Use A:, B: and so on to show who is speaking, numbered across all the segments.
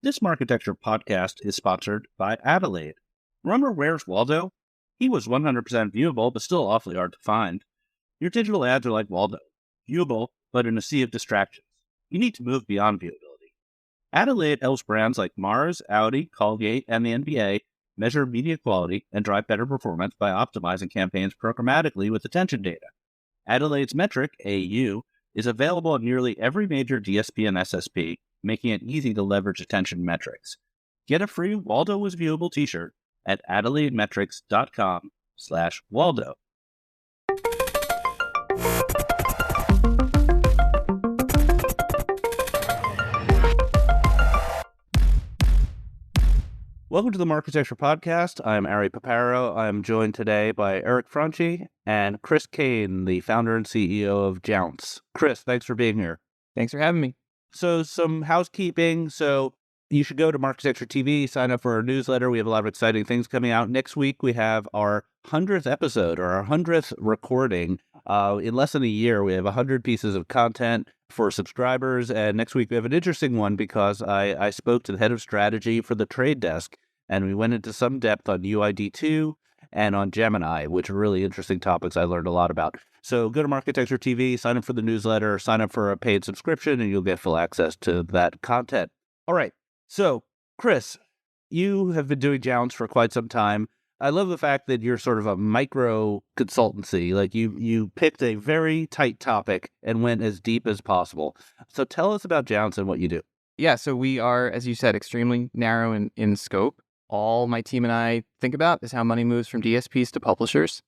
A: This Marketecture podcast is sponsored by Adelaide. Remember Where's Waldo? He was 100% viewable, but still awfully hard to find. Your digital ads are like Waldo, viewable, but in a sea of distractions. You need to move beyond viewability. Adelaide helps brands like Mars, Audi, Colgate, and the NBA measure media quality and drive better performance by optimizing campaigns programmatically with attention data. Adelaide's metric, AU, is available on nearly every major DSP and SSP, making it easy to leverage attention metrics. Get a free Waldo was viewable t-shirt at adelaidemetrics.com/Waldo. Welcome to the Marketecture Podcast. I'm Ari Paparo. I'm joined today by Eric Franchi and Chris Kane, the founder and CEO of Jounce. Chris, thanks for being here.
B: Thanks for having me.
A: So some housekeeping. So you should go to Marketecture TV, sign up for our newsletter. We have a lot of exciting things coming out. Next week, we have our 100th episode or our 100th recording. In less than a year, we have 100 pieces of content for subscribers. And next week, we have an interesting one because I spoke to the head of strategy for the Trade Desk, and we went into some depth on UID2 and on Gemini, which are really interesting topics I learned a lot about. So go to Marketecture TV, sign up for the newsletter, sign up for a paid subscription, and you'll get full access to that content. All right. So, Chris, you have been doing Jounce for quite some time. I love the fact that you're sort of a micro consultancy. Like you picked a very tight topic and went as deep as possible. So tell us about Jounce and what you do.
B: Yeah, so we are, as you said, extremely narrow in scope. All my team and I think about is how money moves from DSPs to publishers.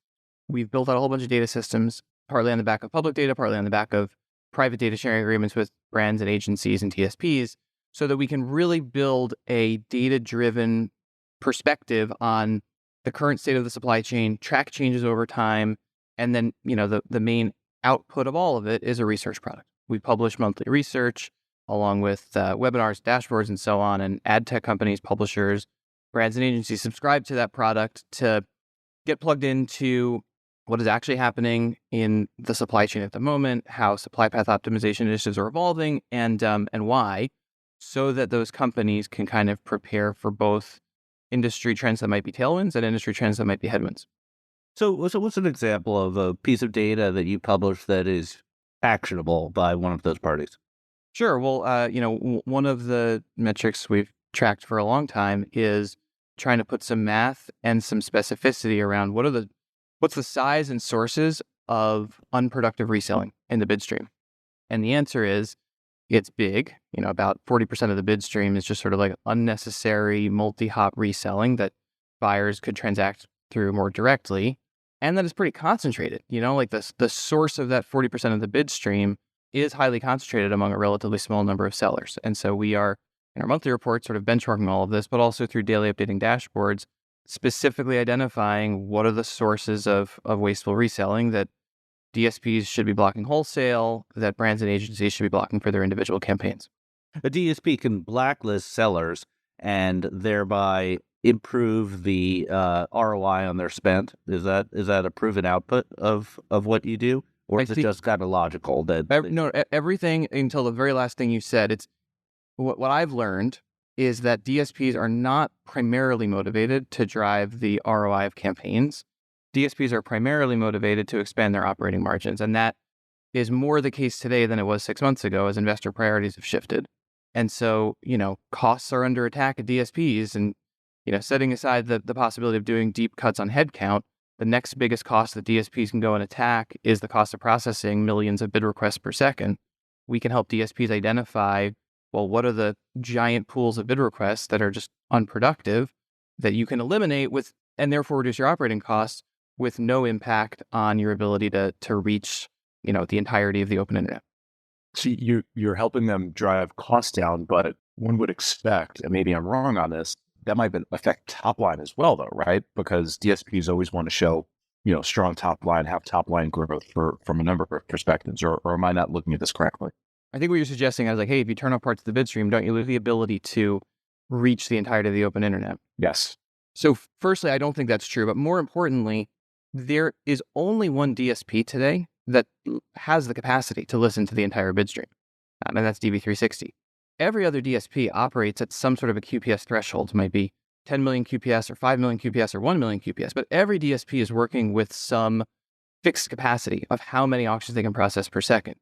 B: We've built out a whole bunch of data systems, partly on the back of public data, partly on the back of private data sharing agreements with brands and agencies and DSPs, so that we can really build a data-driven perspective on the current state of the supply chain, track changes over time, and then, the main output of all of it is a research product. We publish monthly research along with webinars, dashboards, and so on, and ad tech companies, publishers, brands and agencies subscribe to that product to get plugged into what is actually happening in the supply chain at the moment, how supply path optimization initiatives are evolving, and why, so that those companies can kind of prepare for both industry trends that might be tailwinds and industry trends that might be headwinds.
A: So what's an example of a piece of data that you publish that is actionable by one of those parties?
B: Sure. Well, one of the metrics we've tracked for a long time is trying to put some math and some specificity around what's the size and sources of unproductive reselling in the bid stream. And the answer is it's big. About 40% of the bid stream is just sort of like unnecessary multi-hop reselling that buyers could transact through more directly. And that is pretty concentrated. Like the source of that 40% of the bid stream is highly concentrated among a relatively small number of sellers. And so we are, in our monthly report, sort of benchmarking all of this, but also through daily updating dashboards, specifically identifying what are the sources of wasteful reselling that DSPs should be blocking wholesale, that brands and agencies should be blocking for their individual campaigns.
A: A DSP can blacklist sellers and thereby improve the ROI on their spend. Is that a proven output of what you do? Or is it just kind of logical?
B: No, everything until the very last thing you said. It's what I've learned is that DSPs are not primarily motivated to drive the ROI of campaigns. DSPs are primarily motivated to expand their operating margins. And that is more the case today than it was 6 months ago as investor priorities have shifted. And so, costs are under attack at DSPs. And, setting aside the possibility of doing deep cuts on headcount, the next biggest cost that DSPs can go and attack is the cost of processing millions of bid requests per second. We can help DSPs identify, well, what are the giant pools of bid requests that are just unproductive that you can eliminate with, and therefore reduce your operating costs with no impact on your ability to reach, the entirety of the open internet.
C: So you're helping them drive costs down, but one would expect, and maybe I'm wrong on this, that might affect top line as well, though, right? Because DSPs always want to show, strong top line, have top line growth from a number of perspectives, or am I not looking at this correctly?
B: I think what you're suggesting, I was like, hey, if you turn off parts of the bid stream, don't you lose the ability to reach the entirety of the open internet?
C: Yes.
B: So firstly, I don't think that's true. But more importantly, there is only one DSP today that has the capacity to listen to the entire bid stream, and that's DV360. every other DSP operates at some sort of a QPS threshold. It might be 10 million QPS or 5 million QPS or 1 million QPS, but every DSP is working with some fixed capacity of how many auctions they can process per second.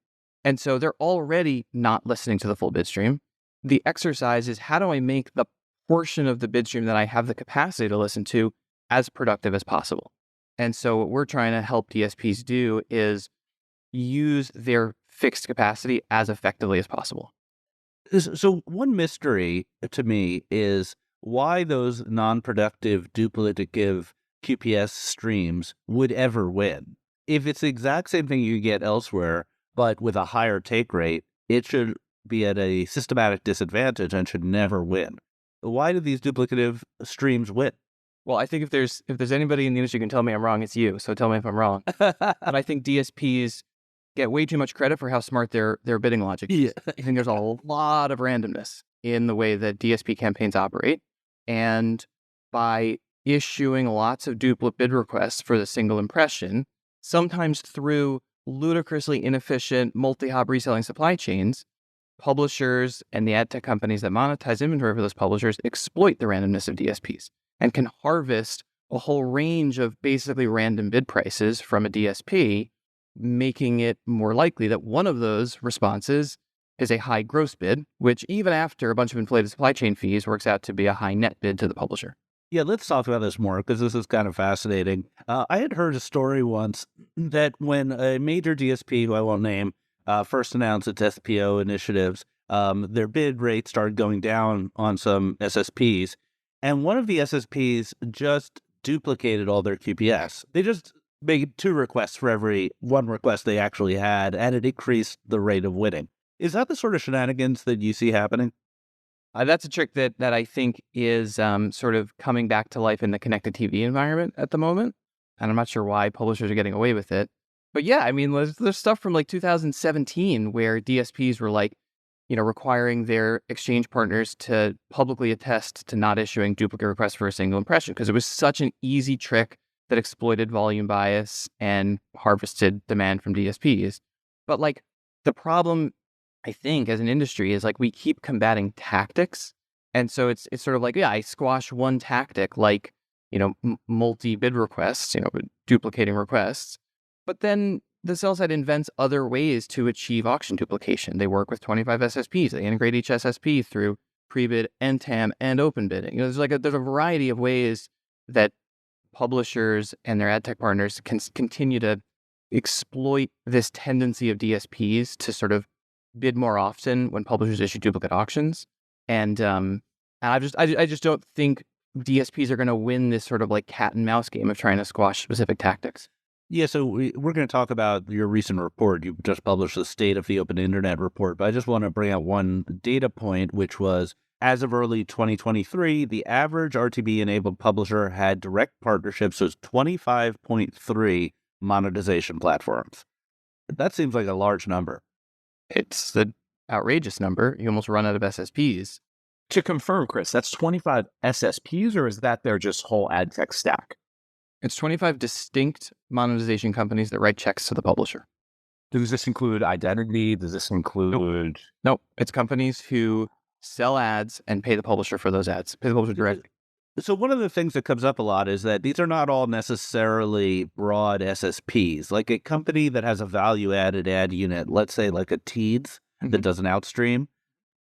B: And so they're already not listening to the full bid stream. The exercise is, how do I make the portion of the bid stream that I have the capacity to listen to as productive as possible? And so what we're trying to help DSPs do is use their fixed capacity as effectively as possible.
A: So one mystery to me is why those non-productive, duplicative QPS streams would ever win. If it's the exact same thing you get elsewhere, but with a higher take rate, it should be at a systematic disadvantage and should never win. Why do these duplicative streams win?
B: Well, I think if there's anybody in the industry who can tell me I'm wrong, it's you. So tell me if I'm wrong. But I think DSPs get way too much credit for how smart their bidding logic is.
A: Yeah.
B: I think there's a lot of randomness in the way that DSP campaigns operate. And by issuing lots of duplicate bid requests for the single impression, sometimes through ludicrously inefficient multi-hop reselling supply chains, publishers and the ad tech companies that monetize inventory for those publishers exploit the randomness of DSPs and can harvest a whole range of basically random bid prices from a DSP, making it more likely that one of those responses is a high gross bid, which even after a bunch of inflated supply chain fees works out to be a high net bid to the publisher.
A: Yeah, let's talk about this more because this is kind of fascinating. I had heard a story once that when a major DSP, who I won't name, first announced its SPO initiatives, their bid rate started going down on some SSPs, and one of the SSPs just duplicated all their QPS. They just made 2 requests for every 1 request they actually had, and it increased the rate of winning. Is that the sort of shenanigans that you see happening?
B: That's a trick that I think is sort of coming back to life in the connected TV environment at the moment. And I'm not sure why publishers are getting away with it. But yeah, I mean, there's stuff from like 2017 where DSPs were like, requiring their exchange partners to publicly attest to not issuing duplicate requests for a single impression because it was such an easy trick that exploited volume bias and harvested demand from DSPs. But like the problem, I think, as an industry is like we keep combating tactics. And so it's sort of like, yeah, I squash one tactic like, multi-bid requests, duplicating requests. But then the sell side invents other ways to achieve auction duplication. They work with 25 SSPs. They integrate each SSP through pre-bid, NTAM, and open bidding. There's a variety of ways that publishers and their ad tech partners can continue to exploit this tendency of DSPs to sort of bid more often when publishers issue duplicate auctions. And I just don't think DSPs are going to win this sort of like cat and mouse game of trying to squash specific tactics.
A: Yeah, so we're going to talk about your recent report. You just published the State of the Open Internet report, but I just want to bring out one data point, which was, as of early 2023, the average RTB-enabled publisher had direct partnerships with 25.3 monetization platforms. That seems like a large number.
B: It's the outrageous number. You almost run out of SSPs.
C: To confirm, Chris, that's 25 SSPs, or is that their just whole ad tech stack?
B: It's 25 distinct monetization companies that write checks to the publisher.
C: Does this include identity? Does this include...
B: Nope. It's companies who sell ads and pay the publisher for those ads, pay the publisher directly.
A: So one of the things that comes up a lot is that these are not all necessarily broad SSPs. Like a company that has a value-added ad unit, let's say like a Teads that does an outstream,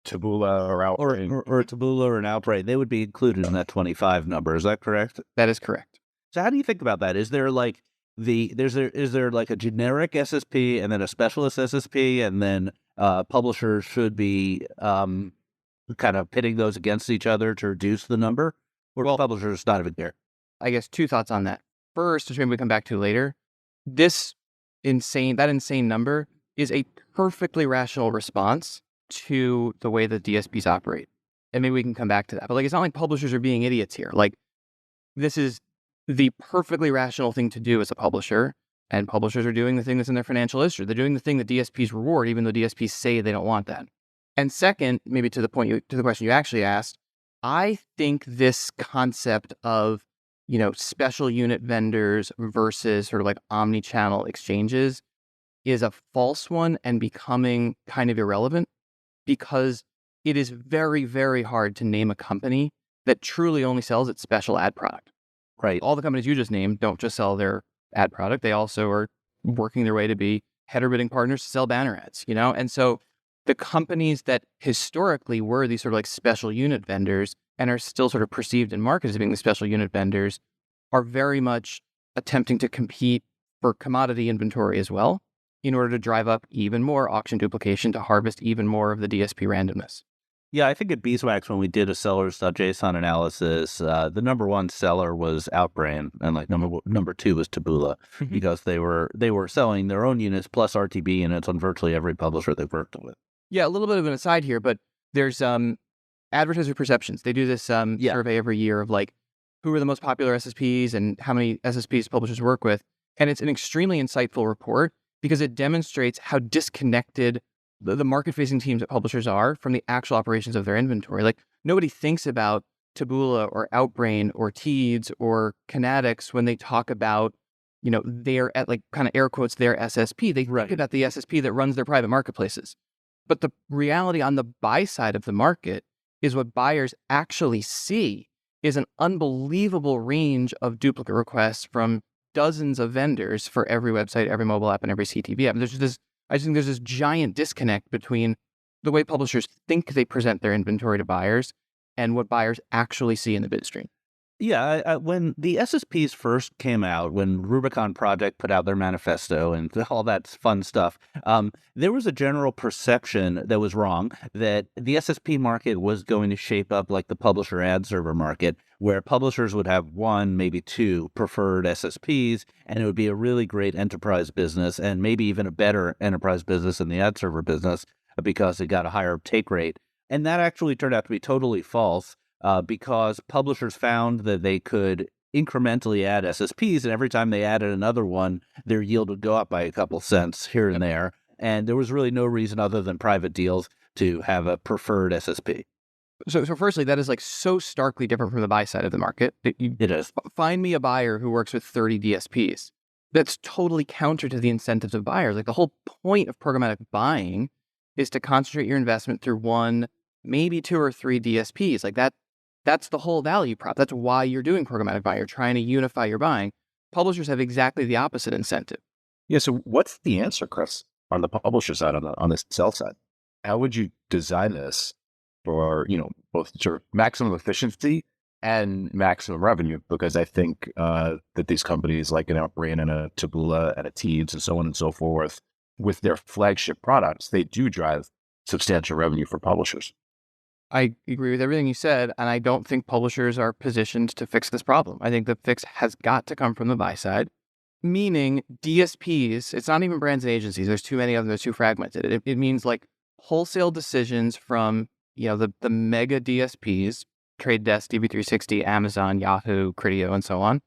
C: Taboola or Outbrain.
A: Or Taboola or an Outbrain, they would be included in that 25 number. Is that correct?
B: That is correct.
A: So how do you think about that? Is there like is there like a generic SSP and then a specialist SSP, and then publishers should be kind of pitting those against each other to reduce the number? Or publishers not even care?
B: I guess 2 thoughts on that. First, which maybe we come back to later, that insane number is a perfectly rational response to the way that DSPs operate. And maybe we can come back to that. But like, it's not like publishers are being idiots here. Like, this is the perfectly rational thing to do as a publisher, and publishers are doing the thing that's in their financial history. They're doing the thing that DSPs reward, even though DSPs say they don't want that. And second, maybe to the question you actually asked, I think this concept of, special unit vendors versus sort of like omni-channel exchanges is a false one and becoming kind of irrelevant, because it is very, very hard to name a company that truly only sells its special ad product.
A: Right.
B: All the companies you just named don't just sell their ad product. They also are working their way to be header bidding partners to sell banner ads, And so the companies that historically were these sort of like special unit vendors and are still sort of perceived in market as being the special unit vendors are very much attempting to compete for commodity inventory as well in order to drive up even more auction duplication to harvest even more of the DSP randomness.
A: Yeah, I think at Beeswax, when we did a sellers.json analysis, the number one seller was Outbrain, and like number two was Taboola, because they were selling their own units plus RTB units on virtually every publisher they've worked with.
B: Yeah, a little bit of an aside here, but there's advertiser perceptions. They do this survey every year of like who are the most popular SSPs and how many SSPs publishers work with, and it's an extremely insightful report because it demonstrates how disconnected the market-facing teams at publishers are from the actual operations of their inventory. Like, nobody thinks about Taboola or Outbrain or Teads or Canatics when they talk about, their, at like kind of air quotes, their SSP. They think about the SSP that runs their private marketplaces. But the reality on the buy side of the market is what buyers actually see is an unbelievable range of duplicate requests from dozens of vendors for every website, every mobile app, and every CTV app. I think there's this giant disconnect between the way publishers think they present their inventory to buyers and what buyers actually see in the bid stream.
A: Yeah, when the SSPs first came out, when Rubicon Project put out their manifesto and all that fun stuff, there was a general perception that was wrong that the SSP market was going to shape up like the publisher ad server market, where publishers would have one, maybe two preferred SSPs, and it would be a really great enterprise business and maybe even a better enterprise business than the ad server business because it got a higher take rate. And that actually turned out to be totally false. Because publishers found that they could incrementally add SSPs, and every time they added another one, their yield would go up by a couple cents here and there. And there was really no reason other than private deals to have a preferred SSP.
B: So firstly, that is like so starkly different from the buy side of the market.
A: It is.
B: Find me a buyer who works with 30 DSPs. That's totally counter to the incentives of buyers. Like, the whole point of programmatic buying is to concentrate your investment through one, maybe two or three DSPs. Like that's the whole value prop. That's why you're doing programmatic buying. You're trying to unify your buying. Publishers have exactly the opposite incentive.
C: Yeah. So what's the answer, Chris, on the publisher side, on the sell side? How would you design this for, both sort of maximum efficiency and maximum revenue? Because I think that these companies like an Outbrain and a Taboola and a Teads and so on and so forth, with their flagship products, they do drive substantial revenue for publishers.
B: I agree with everything you said, and I don't think publishers are positioned to fix this problem. I think the fix has got to come from the buy side, meaning DSPs. It's not even brands and agencies. There's too many of them. They're too fragmented. It means like wholesale decisions from the mega DSPs, Trade Desk, DV360, Amazon, Yahoo, Criteo, and so on,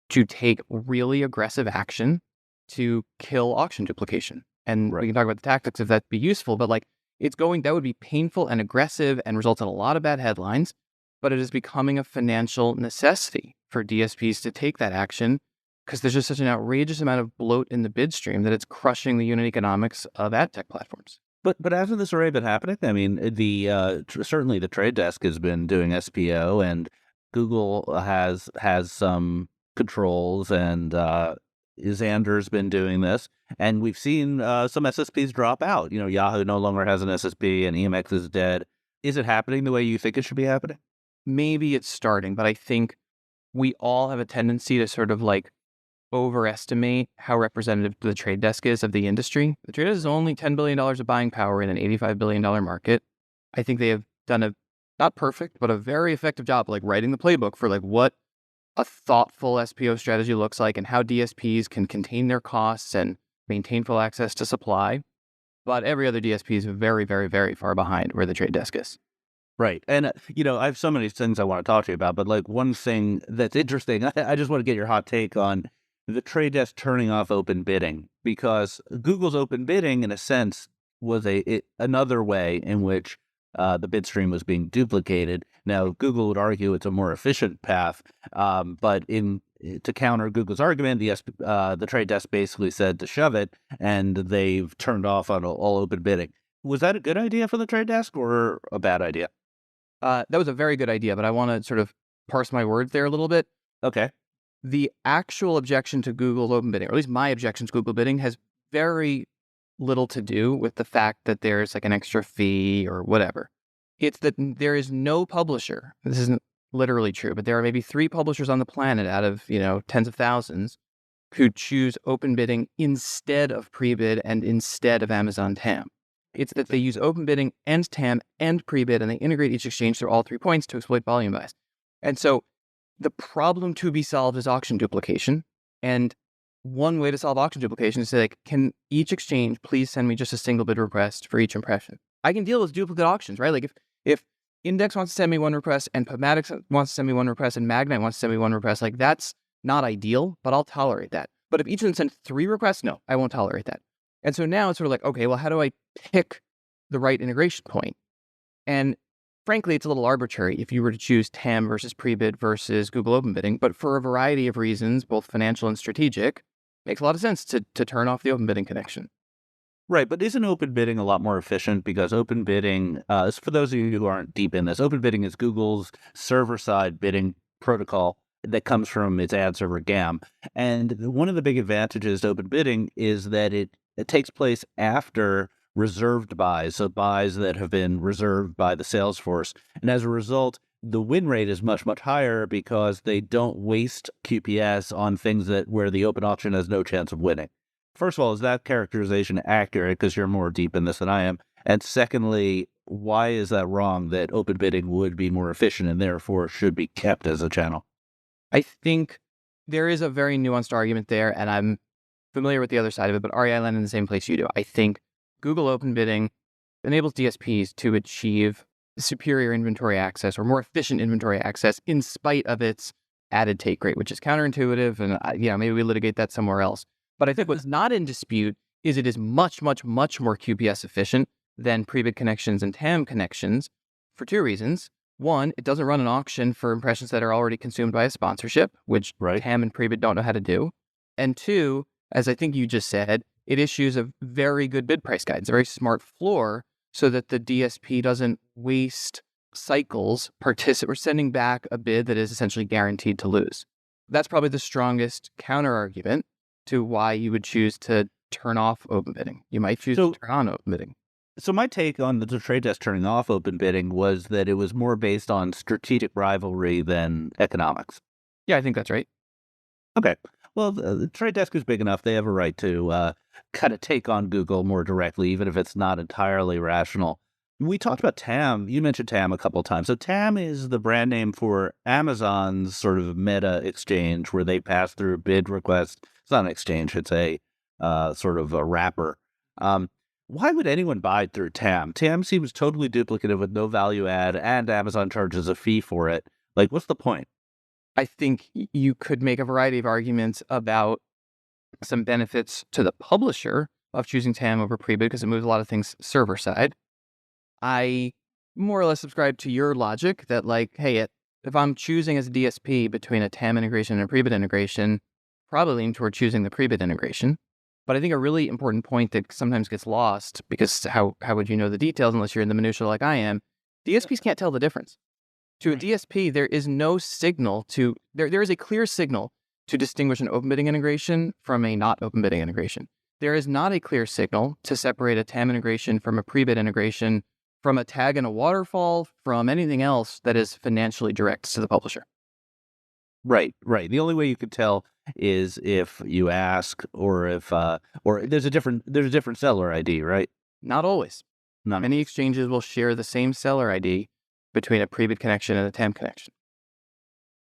B: to take really aggressive action to kill auction duplication. And we can talk about the tactics if that'd be useful, but like, that would be painful and aggressive and result in a lot of bad headlines, but it is becoming a financial necessity for DSPs to take that action because there's just such an outrageous amount of bloat in the bid stream that it's crushing the unit economics of ad tech platforms.
A: But hasn't this already been happening? I mean, certainly the Trade Desk has been doing SPO, and Google has some controls, and Xander's been doing this, and we've seen some SSPs drop out. Yahoo no longer has an SSP, and EMX is dead. Is it happening the way you think it should be happening?
B: Maybe it's starting, but I think we all have a tendency to sort of like overestimate how representative the Trade Desk is of the industry. The Trade Desk is only $10 billion of buying power in an $85 billion market. I think they have done a, not perfect, but a very effective job like writing the playbook for like what a thoughtful SPO strategy looks like and how DSPs can contain their costs and maintain full access to supply. But every other DSP is very, very, very far behind where the Trade Desk is.
A: Right. And, I have so many things I want to talk to you about, but like one thing that's interesting, I just want to get your hot take on the Trade Desk turning off open bidding, because Google's open bidding, in a sense, was another way in which the bid stream was being duplicated. Now, Google would argue it's a more efficient path, but to counter Google's argument, the Trade Desk basically said to shove it, and they've turned off on all open bidding. Was that a good idea for the trade desk or a bad idea?
B: That was a very good idea, but I want to sort of parse my words there a little bit.
A: Okay.
B: The actual objection to Google open bidding, or at least my objection to Google bidding, has very little to do with the fact that there's like an extra fee or whatever. It's that there is no publisher. This isn't literally true, but there are maybe 3 publishers on the planet out of, tens of thousands who choose open bidding instead of pre-bid and instead of Amazon TAM. It's that they use open bidding and TAM and pre-bid, and they integrate each exchange through all 3 points to exploit volume bias. And so the problem to be solved is auction duplication. And one way to solve auction duplication is to say, like, can each exchange please send me just a single bid request for each impression? I can deal with duplicate auctions, right? Like if Index wants to send me one request and PubMatic wants to send me one request and Magnite wants to send me one request, like that's not ideal, but I'll tolerate that. But if each of them sends 3 requests, no, I won't tolerate that. And so now it's sort of like, okay, well, how do I pick the right integration point? And frankly, it's a little arbitrary if you were to choose TAM versus pre-bid versus Google open bidding, but for a variety of reasons, both financial and strategic, it makes a lot of sense to turn off the open bidding connection.
A: Right, but isn't open bidding a lot more efficient? Because open bidding, for those of you who aren't deep in this, open bidding is Google's server-side bidding protocol that comes from its ad server GAM. And one of the big advantages to open bidding is that it takes place after reserved buys, so buys that have been reserved by the sales force. And as a result, the win rate is much, much higher because they don't waste QPS on things where the open auction has no chance of winning. First of all, is that characterization accurate? Because you're more deep in this than I am. And secondly, why is that wrong that open bidding would be more efficient and therefore should be kept as a channel?
B: I think there is a very nuanced argument there, and I'm familiar with the other side of it, but Ari, I land in the same place you do. I think Google open bidding enables DSPs to achieve superior inventory access or more efficient inventory access in spite of its added take rate, which is counterintuitive. And maybe we litigate that somewhere else. But I think what's not in dispute is it is much, much, much more QPS efficient than pre-bid connections and TAM connections for 2 reasons. One, it doesn't run an auction for impressions that are already consumed by a sponsorship, which TAM and pre-bid don't know how to do. And 2, as I think you just said, it issues a very good bid price guide. It's a very smart floor so that the DSP doesn't waste cycles or sending back a bid that is essentially guaranteed to lose. That's probably the strongest counter argument to why you would choose to turn off open bidding. You might choose to turn on open bidding.
A: So my take on the trade desk turning off open bidding was that it was more based on strategic rivalry than economics.
B: Yeah, I think that's right.
A: Okay. Well, the trade desk is big enough. They have a right to kind of take on Google more directly, even if it's not entirely rational. We talked about TAM. You mentioned TAM a couple of times. So TAM is the brand name for Amazon's sort of meta exchange where they pass through bid requests. It's not an exchange. It's a sort of a wrapper. Why would anyone buy through TAM? TAM seems totally duplicative with no value add, and Amazon charges a fee for it. Like, what's the point?
B: I think you could make a variety of arguments about some benefits to the publisher of choosing TAM over pre-bid because it moves a lot of things server side. I more or less subscribe to your logic that, like, hey, if I'm choosing as a DSP between a TAM integration and a pre-bid integration, probably lean toward choosing the pre-bid integration. But I think a really important point that sometimes gets lost, because how would you know the details unless you're in the minutiae like I am, DSPs can't tell the difference. To a DSP, there is no signal there is a clear signal to distinguish an open bidding integration from a not open bidding integration. There is not a clear signal to separate a TAM integration from a pre-bid integration, from a tag in a waterfall, from anything else that is financially direct to the publisher.
A: Right. The only way you could tell is if you ask, or if or there's a different seller ID, right?
B: Not always. Many exchanges will share the same seller ID between a pre-bid connection and a TAM connection.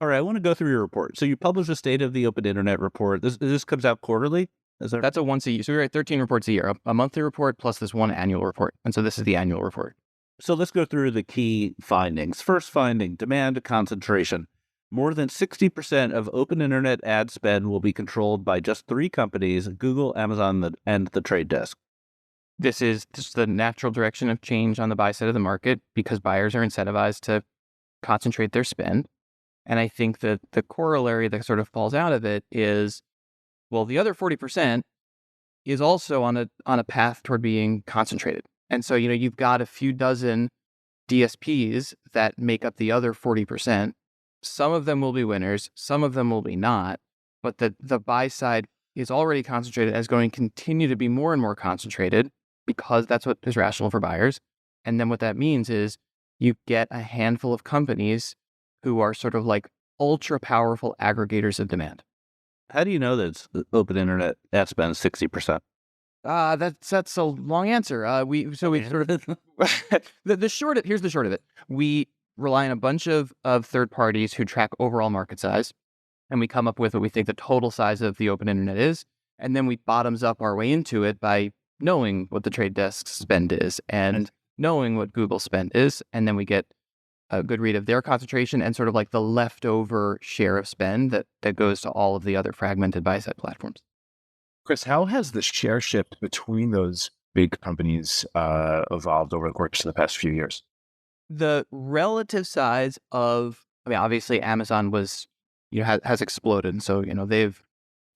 A: All right, I want to go through your report. So you publish a State of the Open Internet report. This comes out quarterly?
B: That's a once a year. So we write 13 reports a year, a monthly report plus this one annual report. And so this is the annual report.
A: So let's go through the key findings. First finding, demand concentration. More than 60% of open internet ad spend will be controlled by just 3 companies, Google, Amazon, and the Trade Desk.
B: This is just the natural direction of change on the buy side of the market because buyers are incentivized to concentrate their spend. And I think that the corollary that sort of falls out of it is, well, the other 40% is also on a path toward being concentrated. And so, you've got a few dozen DSPs that make up the other 40%. Some of them will be winners, some of them will be not, but the buy side is already concentrated and is going to continue to be more and more concentrated because that's what is rational for buyers. And then what that means is you get a handful of companies who are sort of like ultra powerful aggregators of demand.
A: How do you know that it's open internet ad spend 60%?
B: That's a long answer. We sort of here's the short of it. We rely on a bunch of third parties who track overall market size, and we come up with what we think the total size of the open internet is, and then we bottoms up our way into it by knowing what the Trade Desk's spend is and knowing what Google's spend is, and then we get a good read of their concentration and sort of like the leftover share of spend that goes to all of the other fragmented buy-side platforms.
C: Chris, how has the share shift between those big companies evolved over the course of the past few years?
B: The relative size of, obviously Amazon was, has exploded. And so, they've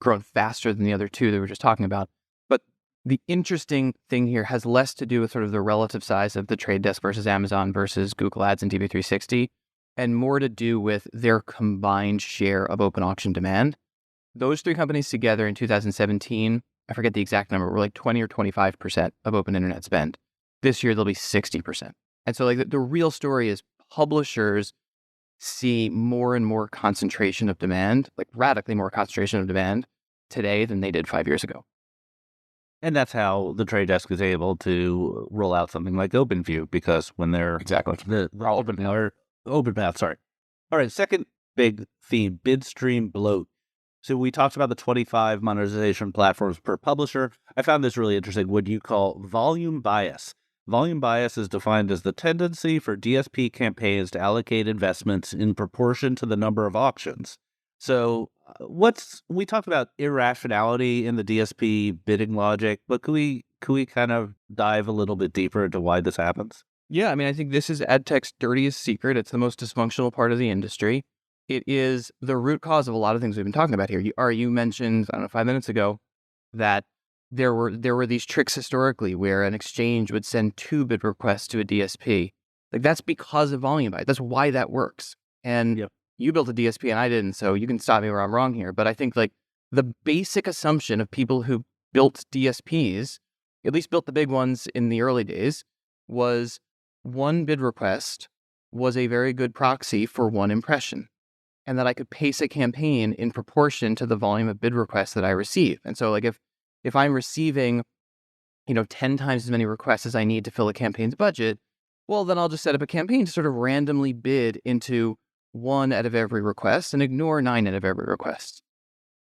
B: grown faster than the other two that we were just talking about. But the interesting thing here has less to do with sort of the relative size of the Trade Desk versus Amazon versus Google Ads and DV360, and more to do with their combined share of open auction demand. Those three companies together in 2017, I forget the exact number, were like 20 or 25% of open internet spend. This year, they'll be 60%. And so like the real story is publishers see more and more concentration of demand, like radically more concentration of demand today than they did 5 years ago.
A: And that's how the Trade Desk is able to roll out something like OpenView, because when they're open path, sorry. All right, second big theme, bid stream bloat. So we talked about the 25 monetization platforms per publisher. I found this really interesting, what you call volume bias. Volume bias is defined as the tendency for DSP campaigns to allocate investments in proportion to the number of auctions. So we talked about irrationality in the DSP bidding logic, but could we kind of dive a little bit deeper into why this happens?
B: Yeah, I think this is ad tech's dirtiest secret. It's the most dysfunctional part of the industry. It is the root cause of a lot of things we've been talking about here. You mentioned, 5 minutes ago, that there were these tricks historically where an exchange would send 2 bid requests to a DSP. Like, that's because of volume bias. That's why that works. And You built a DSP and I didn't, so you can stop me where I'm wrong here. But I think like the basic assumption of people who built DSPs, at least built the big ones in the early days, was one bid request was a very good proxy for one impression, and that I could pace a campaign in proportion to the volume of bid requests that I receive. And so like if I'm receiving, 10 times as many requests as I need to fill a campaign's budget, well, then I'll just set up a campaign to sort of randomly bid into 1 out of every request and ignore 9 out of every request.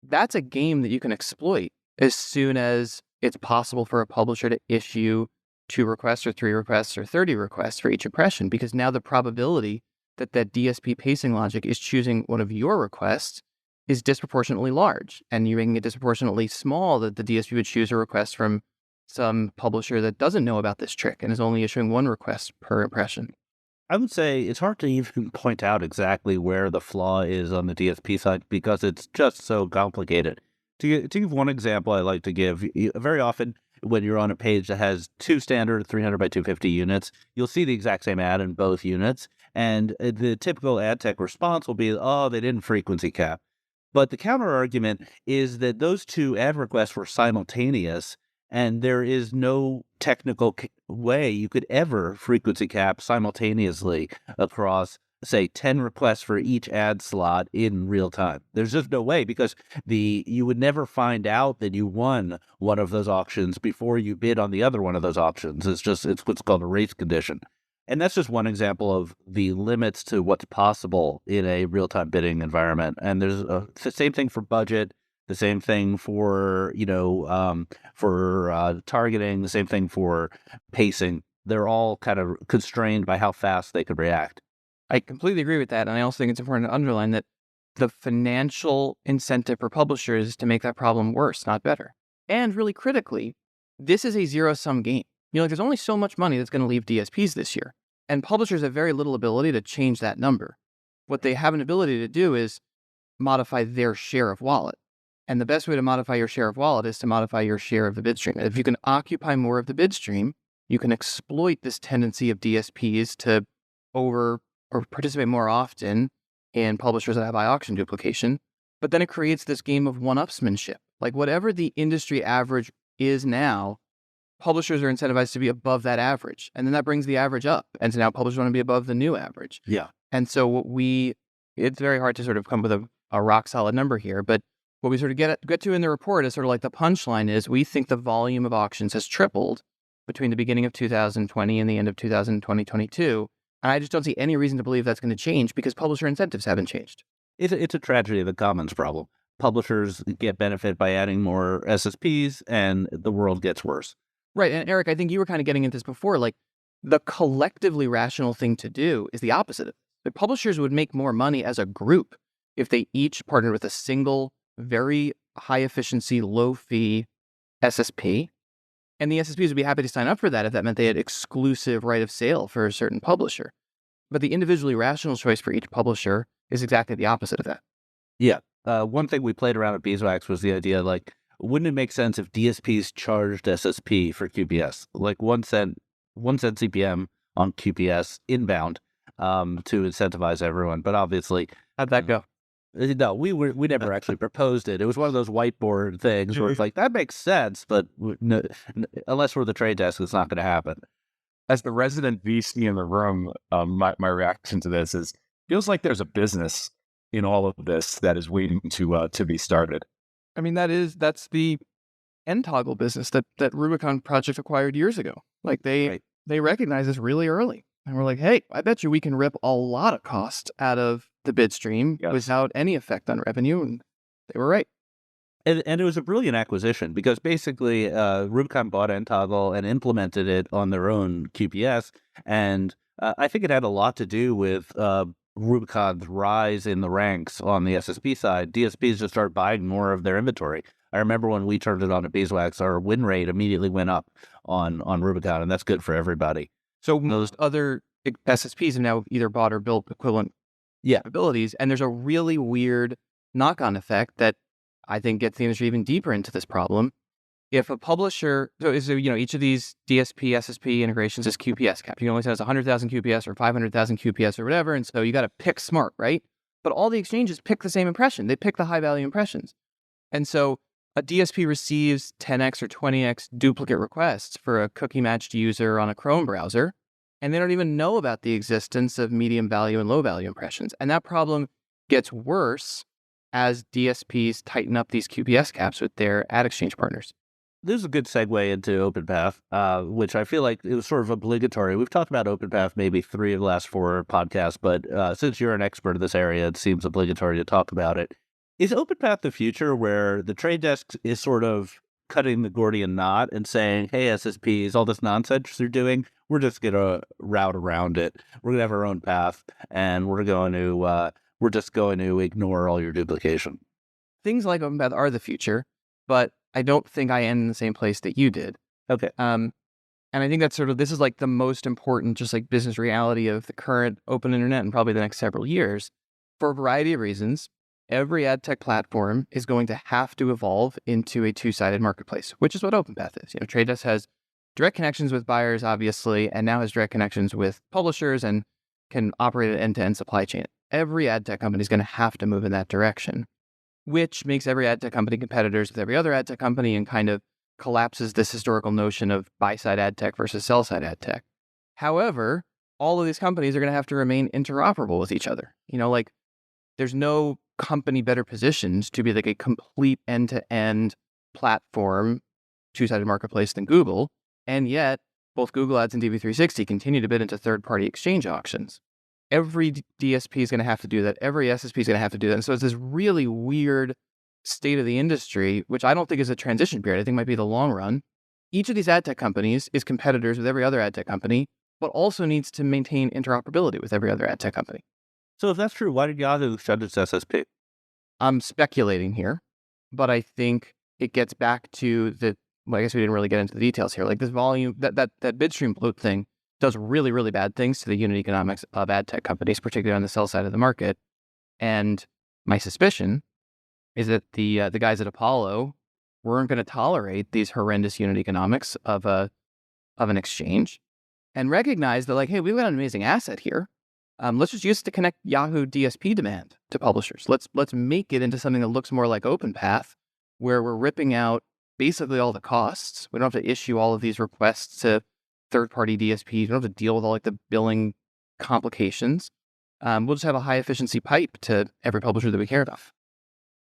B: That's a game that you can exploit as soon as it's possible for a publisher to issue 2 requests or 3 requests or 30 requests for each impression, because now the probability that DSP pacing logic is choosing one of your requests is disproportionately large, and you're making it disproportionately small that the DSP would choose a request from some publisher that doesn't know about this trick and is only issuing 1 request per impression.
A: I would say it's hard to even point out exactly where the flaw is on the DSP side because it's just so complicated. To give one example I like to give, very often when you're on a page that has 2 standard 300 by 250 units, you'll see the exact same ad in both units. And the typical ad tech response will be, oh, they didn't frequency cap. But the counter argument is that those 2 ad requests were simultaneous, and there is no technical way you could ever frequency cap simultaneously across, say, 10 requests for each ad slot in real time. There's just no way, because you would never find out that you won one of those auctions before you bid on the other one of those auctions. It's what's called a race condition. And that's just one example of the limits to what's possible in a real-time bidding environment. And there's the same thing for budget, the same thing for, targeting, the same thing for pacing. They're all kind of constrained by how fast they could react.
B: I completely agree with that. And I also think it's important to underline that the financial incentive for publishers is to make that problem worse, not better. And really critically, this is a zero-sum game. There's only so much money that's going to leave DSPs this year. And publishers have very little ability to change that number. What they have an ability to do is modify their share of wallet. And the best way to modify your share of wallet is to modify your share of the bid stream. If you can occupy more of the bid stream, you can exploit this tendency of DSPs to over or participate more often in publishers that have high auction duplication. But then it creates this game of one-upsmanship. Like whatever the industry average is now, publishers are incentivized to be above that average. And then that brings the average up. And so now publishers want to be above the new average.
A: Yeah.
B: And so it's very hard to sort of come with a rock solid number here. But what we sort of get to in the report is sort of like the punchline is we think the volume of auctions has tripled between the beginning of 2020 and the end of 2022. And I just don't see any reason to believe that's going to change because publisher incentives haven't changed.
A: It's a tragedy of the commons problem. Publishers get benefit by adding more SSPs, and the world gets worse.
B: Right. And Eric, I think you were kind of getting into this before. Like the collectively rational thing to do is the opposite of it. The publishers would make more money as a group if they each partnered with a single, very high efficiency, low fee SSP. And the SSPs would be happy to sign up for that if that meant they had exclusive right of sale for a certain publisher. But the individually rational choice for each publisher is exactly the opposite of that.
A: Yeah. One thing we played around at Beeswax was the idea, like, wouldn't it make sense if DSPs charged SSP for QPS, like 1 cent CPM on QPS inbound, to incentivize everyone? But obviously,
B: How'd that go?
A: no, we never actually proposed it. It was one of those whiteboard things where it's like, that makes sense, but no, unless we're the trade desk, it's not going to happen.
C: As the resident VC in the room, my reaction to this is feels like there's a business in all of this that is waiting to be started.
B: I mean, that's the end toggle business that Rubicon Project acquired years ago. Like they recognize this really early. And we're like, hey, I bet you we can rip a lot of cost out of the bid stream without any effect on revenue. And they were right.
A: And it was a brilliant acquisition because basically Rubicon bought Entoggle and implemented it on their own QPS. And I think it had a lot to do with Rubicon's rise in the ranks on the SSP side. DSPs just started buying more of their inventory. I remember when we turned it on at Beeswax, our win rate immediately went up on Rubicon, and that's good for everybody.
B: So most other SSPs have now either bought or built equivalent capabilities, and there's a really weird knock-on effect that I think gets the industry even deeper into this problem. If a publisher, each of these DSP, SSP integrations is QPS cap. You can only say it's 100,000 QPS or 500,000 QPS or whatever, and so you got to pick smart, right? But all the exchanges pick the same impression. They pick the high-value impressions. And so a DSP receives 10x or 20x duplicate requests for a cookie-matched user on a Chrome browser, and they don't even know about the existence of medium value and low value impressions. And that problem gets worse as DSPs tighten up these QPS caps with their ad exchange partners.
A: This is a good segue into OpenPath, which I feel like it was sort of obligatory. We've talked about OpenPath maybe 3 of the last 4 podcasts, but since you're an expert in this area, it seems obligatory to talk about it. Is OpenPath the future where the trade desk is sort of cutting the Gordian knot and saying, hey, SSPs, all this nonsense you're doing, we're just going to route around it. We're going to have our own path, and we're just going to ignore all your duplication.
B: Things like OpenPath are the future, but I don't think I end in the same place that you did.
A: Okay.
B: And I think that's this is like the most important, just like business reality of the current open internet and probably the next several years. For a variety of reasons, every ad tech platform is going to have to evolve into a two-sided marketplace, which is what OpenPath is. Trade Desk has direct connections with buyers, obviously, and now has direct connections with publishers and can operate an end-to-end supply chain. Every ad tech company is going to have to move in that direction, which makes every ad tech company competitors with every other ad tech company and kind of collapses this historical notion of buy-side ad tech versus sell-side ad tech. However, all of these companies are going to have to remain interoperable with each other. There's no company better positioned to be like a complete end-to-end platform, two-sided marketplace than Google. And yet, both Google Ads and DV360 continue to bid into third-party exchange auctions. Every DSP is going to have to do that. Every SSP is going to have to do that. And so it's this really weird state of the industry, which I don't think is a transition period. I think might be the long run. Each of these ad tech companies is competitors with every other ad tech company, but also needs to maintain interoperability with every other ad tech company.
A: So if that's true, why did Yahoo shut its SSP?
B: I'm speculating here, but I think it gets back to I guess we didn't really get into the details here. Like this volume, that bidstream bloat thing does really, really bad things to the unit economics of ad tech companies, particularly on the sell side of the market. And my suspicion is that the guys at Apollo weren't going to tolerate these horrendous unit economics of a of an exchange and recognize that, like, hey, we've got an amazing asset here. Let's just use it to connect Yahoo DSP demand to publishers. Let's make it into something that looks more like OpenPath, where we're ripping out basically all the costs. We don't have to issue all of these requests to third-party DSPs. We don't have to deal with all like the billing complications. We'll just have a high-efficiency pipe to every publisher that we care about.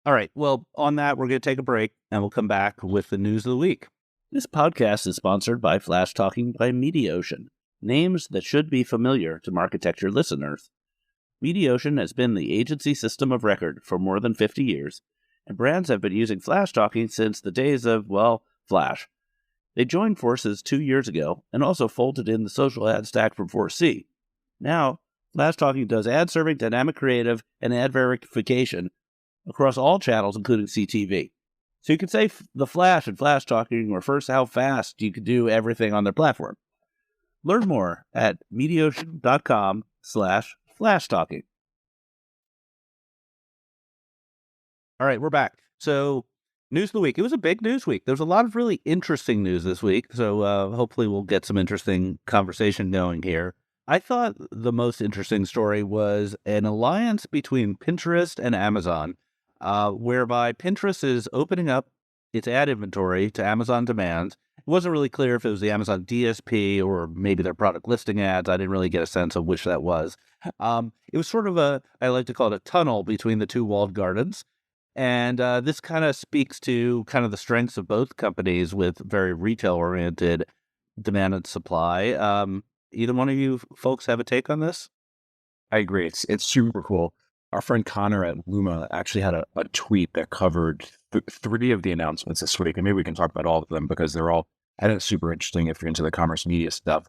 A: All right. Well, on that, we're going to take a break, and we'll come back with the news of the week. This podcast is sponsored by Flash Talking by Mediaocean, names that should be familiar to Marketecture listeners. Mediaocean has been the agency system of record for more than 50 years, and brands have been using Flash Talking since the days of, well, Flash. They joined forces 2 years ago and also folded in the social ad stack from 4C. Now, Flash Talking does ad serving, dynamic creative, and ad verification across all channels, including CTV. So you could say the Flash and Flash Talking refers to how fast you can do everything on their platform. Learn more at mediaocean.com/Flash Talking. All right, we're back. So, news of the week. It was a big news week. There was a lot of really interesting news this week. So, hopefully we'll get some interesting conversation going here. I thought the most interesting story was an alliance between Pinterest and Amazon, whereby Pinterest is opening up its ad inventory to Amazon demand. It wasn't really clear if it was the Amazon DSP or maybe their product listing ads. I didn't really get a sense of which that was. It was sort of I like to call it a tunnel between the two walled gardens. And this kind of speaks to kind of the strengths of both companies with very retail-oriented demand and supply. Either one of you folks have a take on this?
C: I agree. It's super cool. Our friend Connor at Luma actually had a tweet that covered 3 of the announcements this week, and maybe we can talk about all of them because they're all, I think, super interesting if you're into the commerce media stuff.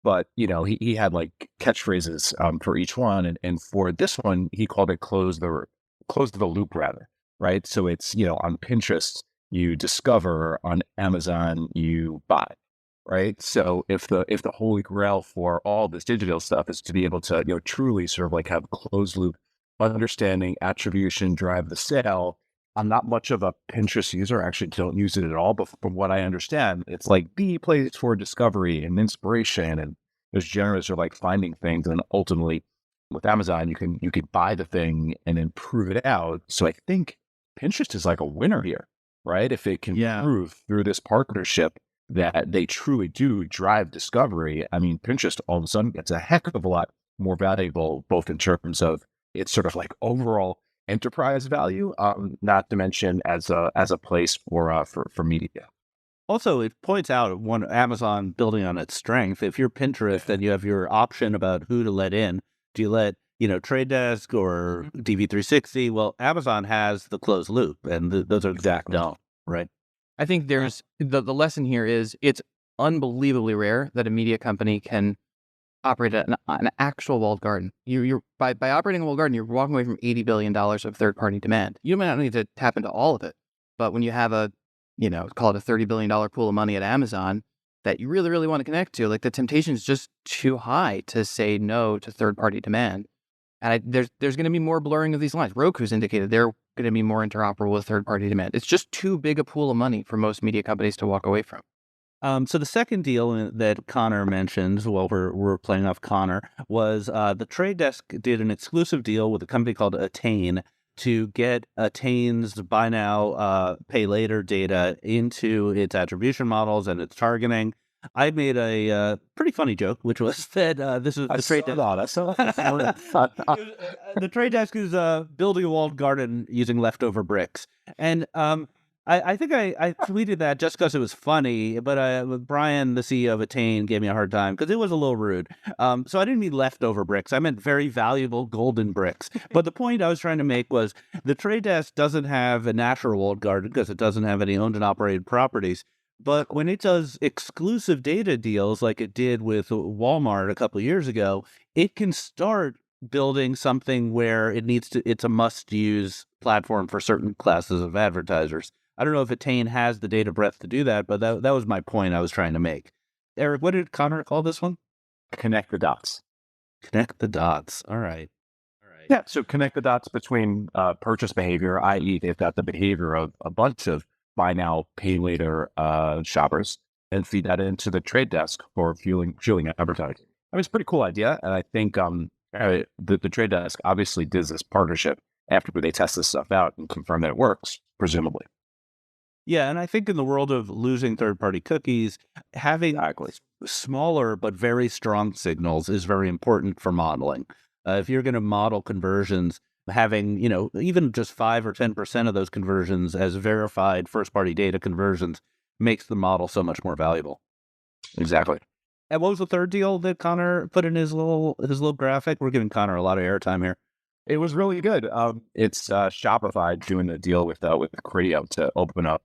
C: But, you know, he had like catchphrases for each one. And for this one, he called it close the loop rather, right? So it's, you know, on Pinterest, you discover, on Amazon, you buy. Right. So if the holy grail for all this digital stuff is to be able to, you know, truly sort of like have closed loop understanding, attribution, drive the sale. I'm not much of a Pinterest user. I actually don't use it at all. But from what I understand, it's like the place for discovery and inspiration. And there's generous or like finding things. And ultimately with Amazon, you can buy the thing and then prove it out. So I think Pinterest is like a winner here, right? If it can prove through this partnership that they truly do drive discovery, I mean, Pinterest all of a sudden gets a heck of a lot more valuable, both in terms of its sort of like overall enterprise value, not to mention as a place for media.
A: Also, it points out one Amazon building on its strength. If you're Pinterest, then you have your option about who to let in. Do you let, you know, Trade Desk or DV360? Well, Amazon has the closed loop, and those are
C: exactly
A: no, right?
B: I think there's the lesson here is it's unbelievably rare that a media company can operate an actual walled garden. You're by operating a walled garden, you're walking away from $80 billion of third-party demand. You might not need to tap into all of it, but when you have a, you know, call it a $30 billion pool of money at Amazon that you really, really want to connect to, like the temptation is just too high to say no to third-party demand. And there's going to be more blurring of these lines. Roku's indicated they're going to be more interoperable with third-party demand. It's just too big a pool of money for most media companies to walk away from.
A: So the second deal that Connor mentioned, while we're playing off Connor, was the Trade Desk did an exclusive deal with a company called Attain to get Attain's buy now, pay later data into its attribution models and its targeting. I made a pretty funny joke, which was that this is the Trade Desk. The Trade Desk is building a walled garden using leftover bricks, and I think I tweeted that just because it was funny, but Brian, the CEO of Attain, gave me a hard time because it was a little rude. So I didn't mean leftover bricks. I meant very valuable golden bricks. But the point I was trying to make was the Trade Desk doesn't have a natural walled garden because it doesn't have any owned and operated properties. But when it does exclusive data deals like it did with Walmart a couple of years ago, it can start building something where it's a must-use platform for certain classes of advertisers. I don't know if Attain has the data breadth to do that, but that was my point I was trying to make. Eric, what did Connor call this one?
C: Connect the dots.
A: Connect the dots. All right.
C: Yeah, so connect the dots between purchase behavior, i.e. they've got the behavior of a bunch of buy now, pay later shoppers, and feed that into the trade desk for fueling advertising. I mean, it's a pretty cool idea. And I think the trade desk obviously did this partnership after they test this stuff out and confirm that it works, presumably.
A: Yeah, and I think in the world of losing third-party cookies, having smaller but very strong signals is very important for modeling. If you're going to model conversions, having, even just 5 or 10% of those conversions as verified first-party data conversions makes the model so much more valuable.
C: Exactly.
A: And what was the third deal that Connor put in his little graphic? We're giving Connor a lot of airtime here.
C: It was really good. It's Shopify doing a deal with Criteo to open up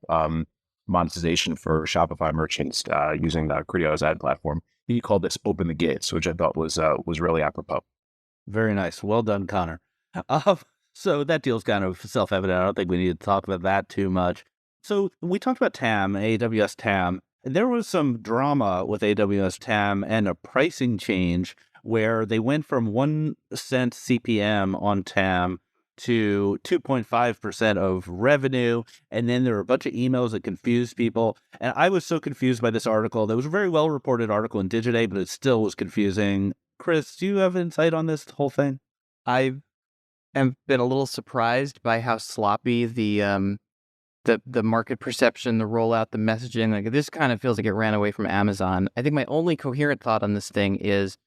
C: monetization for Shopify merchants using Criteo's ad platform. He called this "Open the Gates," which I thought was really apropos.
A: Very nice. Well done, Connor. So that deal's kind of self-evident. I don't think we need to talk about that too much. So we talked about TAM, AWS TAM. There was some drama with AWS TAM and a pricing change where they went from 1 cent CPM on TAM to 2.5% of revenue. And then there were a bunch of emails that confused people. And I was so confused by this article. That was a very well-reported article in Digiday, but it still was confusing. Chris, do you have insight on this whole thing?
B: I have been a little surprised by how sloppy the market perception, the rollout, the messaging, like this kind of feels like it ran away from Amazon. I think my only coherent thought on this thing is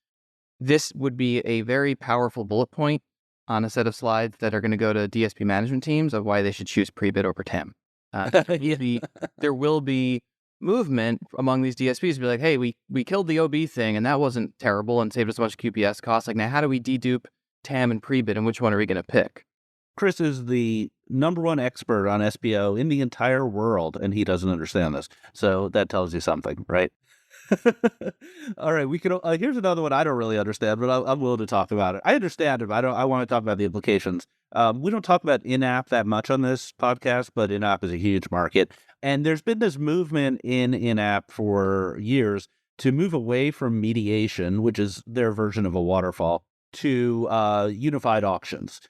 B: this would be a very powerful bullet point on a set of slides that are going to go to DSP management teams of why they should choose pre-bid over TAM. There will be movement among these DSPs to be like, hey, we killed the OB thing and that wasn't terrible and saved us a bunch of QPS costs. Like, now how do we dedupe TAM and pre-bid and which one are we going to pick?
A: Chris is the #1 expert on SPO in the entire world, and he doesn't understand this. So that tells you something, right? All right, we could. Here's another one I don't really understand, but I'm willing to talk about it. I understand it, but I want to talk about the implications. We don't talk about in-app that much on this podcast, but in-app is a huge market, and there's been this movement in in-app for years to move away from mediation, which is their version of a waterfall, to unified auctions.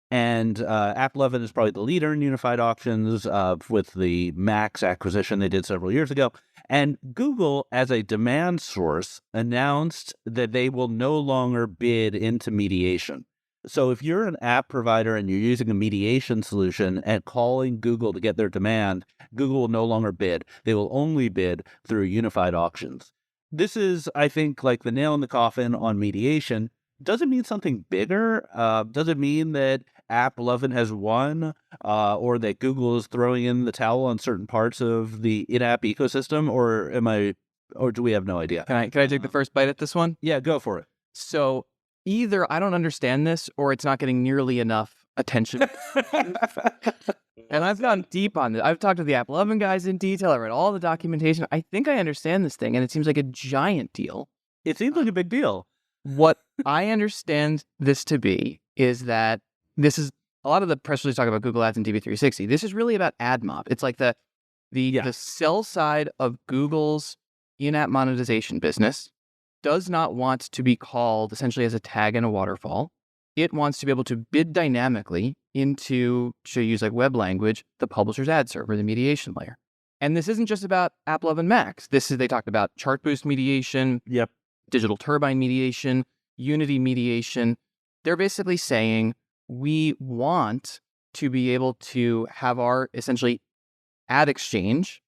A: And AppLovin is probably the leader in unified auctions with the Max acquisition they did several years ago. And Google, as a demand source, announced that they will no longer bid into mediation. So if you're an app provider and you're using a mediation solution and calling Google to get their demand, Google will no longer bid. They will only bid through unified auctions. This is, I think, like the nail in the coffin on mediation. Does it mean something bigger? Does it mean that AppLovin has won, or that Google is throwing in the towel on certain parts of the in-app ecosystem, or do we have no idea?
B: Can I take the first bite at this one?
A: Yeah, go for it.
B: So either I don't understand this, or it's not getting nearly enough attention. And I've gone deep on this. I've talked to the AppLovin guys in detail. I read all the documentation. I think I understand this thing, and it seems like a giant deal.
A: It seems like a big deal.
B: What I understand this to be is that this is a lot of the press release talk about Google Ads and DV360. This is really about AdMob. It's like the sell side of Google's in-app monetization business does not want to be called essentially as a tag in a waterfall. It wants to be able to bid dynamically into, to use like web language, the publisher's ad server, the mediation layer. And this isn't just about AppLovin Max. They talked about chart boost mediation.
A: Yep.
B: Digital Turbine mediation, Unity mediation. They're basically saying we want to be able to have our essentially ad exchange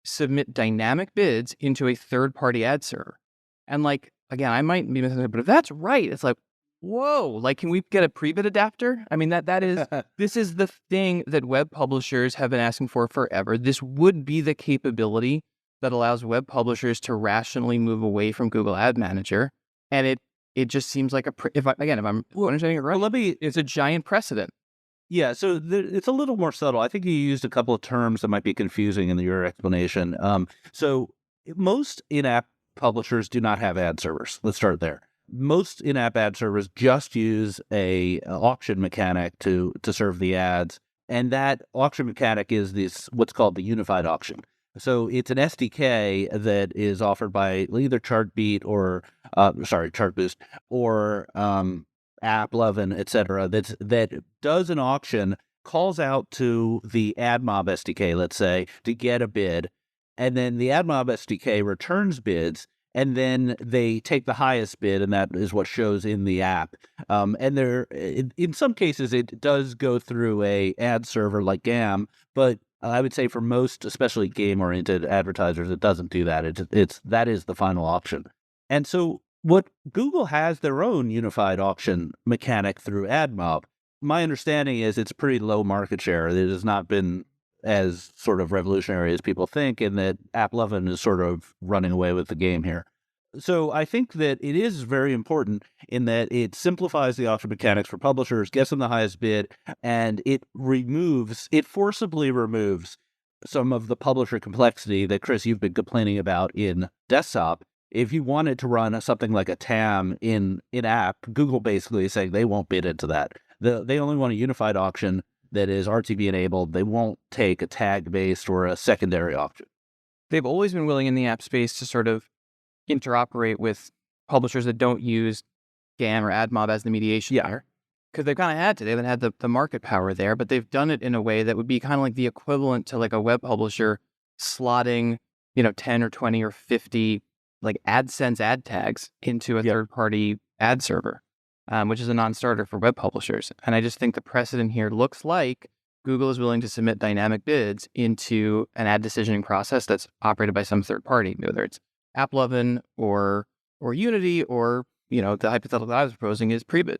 B: submit dynamic bids into a third-party ad server. And like, again, I might be missing it, but if that's right, it's like, whoa, like, can we get a pre-bid adapter? I mean, that is, this is the thing that web publishers have been asking for forever. This would be the capability that allows web publishers to rationally move away from Google Ad Manager. And it just seems like if I'm understanding it right, it's a giant precedent.
A: Yeah, so it's a little more subtle. I think you used a couple of terms that might be confusing in your explanation. So most in-app publishers do not have ad servers. Let's start there. Most in-app ad servers just use a auction mechanic to serve the ads. And that auction mechanic is what's called the unified auction. So it's an SDK that is offered by either Chartboost or AppLovin, et cetera, that does an auction, calls out to the AdMob SDK, let's say, to get a bid. and then the AdMob SDK returns bids, and then they take the highest bid, and that is what shows in the app. And in some cases, it does go through a ad server like GAM, but I would say for most, especially game-oriented advertisers, it doesn't do that. That is the final auction. And so what Google has their own unified auction mechanic through AdMob. My understanding is it's pretty low market share. It has not been as sort of revolutionary as people think, and that AppLovin is sort of running away with the game here. So I think that it is very important in that it simplifies the auction mechanics for publishers, gets them the highest bid, and it forcibly removes some of the publisher complexity that, Chris, you've been complaining about in desktop. If you wanted to run something like a TAM in app, Google basically is saying they won't bid into that. They only want a unified auction that is RTB enabled. They won't take a tag-based or a secondary auction.
B: They've always been willing in the app space to sort of interoperate with publishers that don't use GAM or AdMob as the mediation layer, because they've kind of had to. They haven't had the market power there, but they've done it in a way that would be kind of like the equivalent to like a web publisher slotting, 10 or 20 or 50 like AdSense ad tags into a third-party ad server, which is a non-starter for web publishers. And I just think the precedent here looks like Google is willing to submit dynamic bids into an ad decisioning process that's operated by some third party, whether it's AppLovin or Unity, or the hypothetical that I was proposing is Prebid.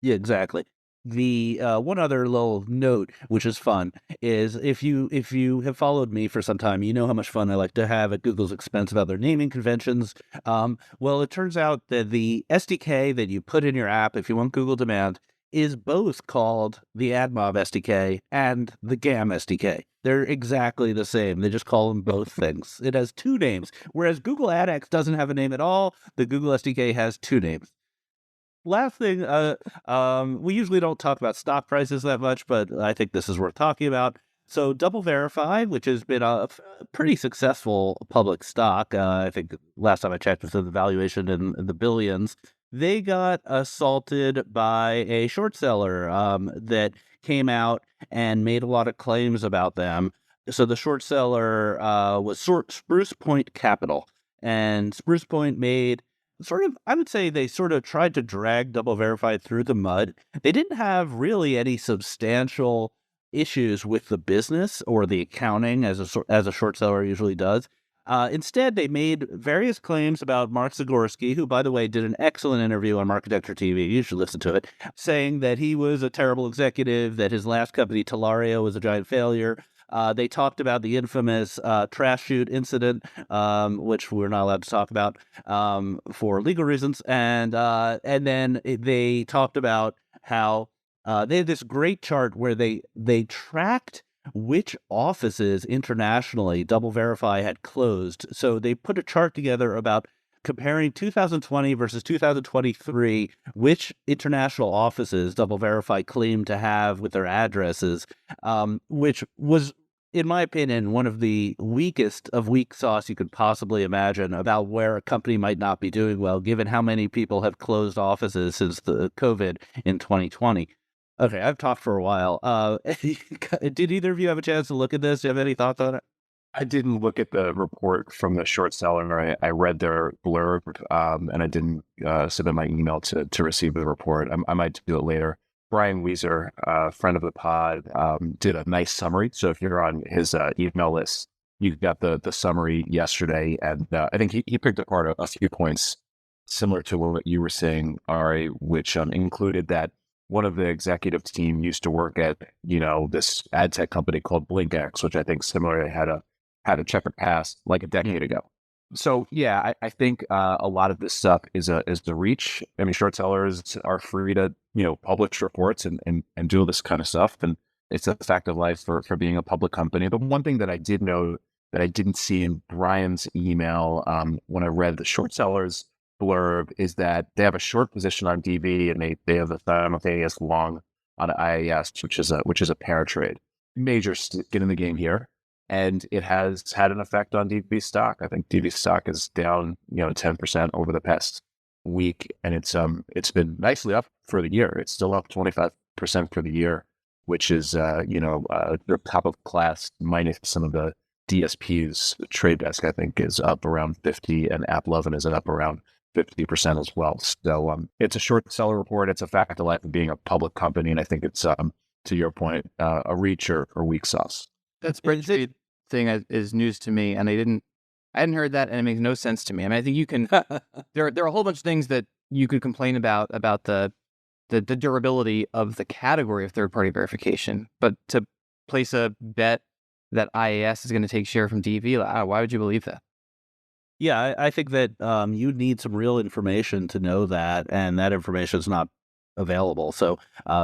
A: Yeah, exactly. The one other little note, which is fun, is if you have followed me for some time, you know how much fun I like to have at Google's expense about their naming conventions. Well, it turns out that the SDK that you put in your app, if you want Google Demand, is both called the AdMob SDK and the GAM SDK. They're exactly the same. They just call them both things. It has two names, whereas Google AdX doesn't have a name at all. The Google SDK has two names. Last thing, we usually don't talk about stock prices that much, but I think this is worth talking about. So Double Verify, which has been a pretty successful public stock, I think last time I checked was the valuation in the billions. They got assaulted by a short seller that came out and made a lot of claims about them. So the short seller was Spruce Point Capital, and Spruce Point made I would say they sort of tried to drag Double Verify through the mud. They didn't have really any substantial issues with the business or the accounting as a short seller usually does. Instead, they made various claims about Mark Zagorski, who, by the way, did an excellent interview on Marketecture TV. You should listen to it, saying that he was a terrible executive, that his last company, Telaria, was a giant failure. They talked about the infamous trash chute incident, which we're not allowed to talk about for legal reasons. And then they talked about how they had this great chart where they tracked which offices internationally Double Verify had closed. So they put a chart together about comparing 2020 versus 2023, which international offices Double Verify claimed to have with their addresses, which was, in my opinion, one of the weakest of weak sauce you could possibly imagine about where a company might not be doing well, given how many people have closed offices since the COVID in 2020. Okay, I've talked for a while. Did either of you have a chance to look at this? Do you have any thoughts on it?
C: I didn't look at the report from the short seller. I read their blurb, and I didn't submit my email to receive the report. I might do it later. Brian Weiser, a friend of the pod, did a nice summary. So if you're on his email list, you got the summary yesterday. And I think he picked apart a few points similar to what you were saying, Ari, which included that one of the executive team used to work at, this ad tech company called BlinkX, which I think similarly had a checkered past like a decade ago. So yeah, I think a lot of this stuff is the reach. I mean, short sellers are free to publish reports and do all this kind of stuff, and it's a fact of life for being a public company. The one thing that I did know that I didn't see in Brian's email when I read the short sellers blurb is that they have a short position on DV and they have a simultaneous long on IAS, which is a pair trade. Major skin in the game here. And it has had an effect on DV stock. I think DV stock is down, 10% over the past week, and it's been nicely up for the year. It's still up 25% for the year, which is, top of class minus some of the DSP's trade desk, I think, is up around 50, and AppLovin is up around 50% as well. So it's a short seller report. It's a fact of life of being a public company, and I think it's, to your point, a reach or weak sauce.
B: That spreadsheet thing is news to me, and I hadn't heard that, and it makes no sense to me. I mean, I think you can. there are a whole bunch of things that you could complain about the durability of the category of third-party verification, but to place a bet that IAS is going to take share from DV, why would you believe that?
A: Yeah, I think that you need some real information to know that, and that information is not available. So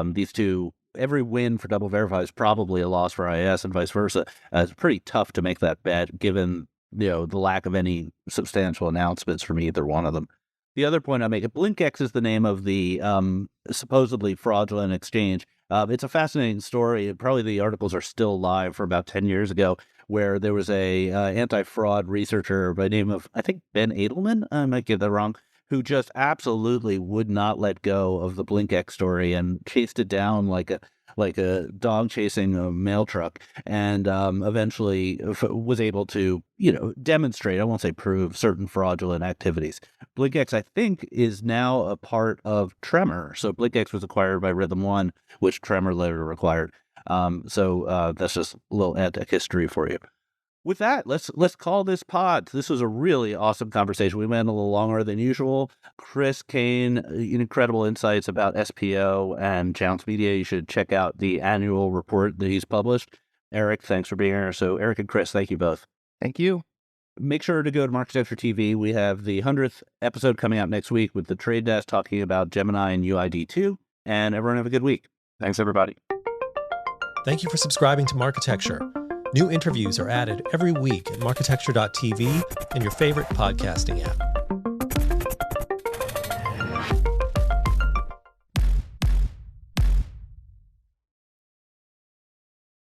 A: these two, every win for Double Verify is probably a loss for IAS and vice versa. It's pretty tough to make that bet given the lack of any substantial announcements from either one of them. The other point I make, BlinkX is the name of the supposedly fraudulent exchange. It's a fascinating story. Probably the articles are still live for about 10 years ago, where there was a anti-fraud researcher by the name of, I think, Ben Edelman, I might get that wrong, who just absolutely would not let go of the BlinkX story and chased it down like a dog chasing a mail truck, and eventually was able to, demonstrate, I won't say prove, certain fraudulent activities. BlinkX, I think, is now a part of Tremor. So BlinkX was acquired by Rhythm One, which Tremor later acquired. So that's just a little ad tech history for you. With that, let's call this pod. This was a really awesome conversation. We went a little longer than usual. Chris, Kane, incredible insights about SPO and Jounce Media. You should check out the annual report that he's published. Eric, thanks for being here. So Eric and Chris, thank you both.
B: Thank you.
A: Make sure to go to Marketecture TV. We have the 100th episode coming out next week with the Trade Desk talking about Gemini and UID2. And everyone have a good week.
C: Thanks, everybody.
D: Thank you for subscribing to Marketecture. New interviews are added every week at marketecture.tv and your favorite podcasting app.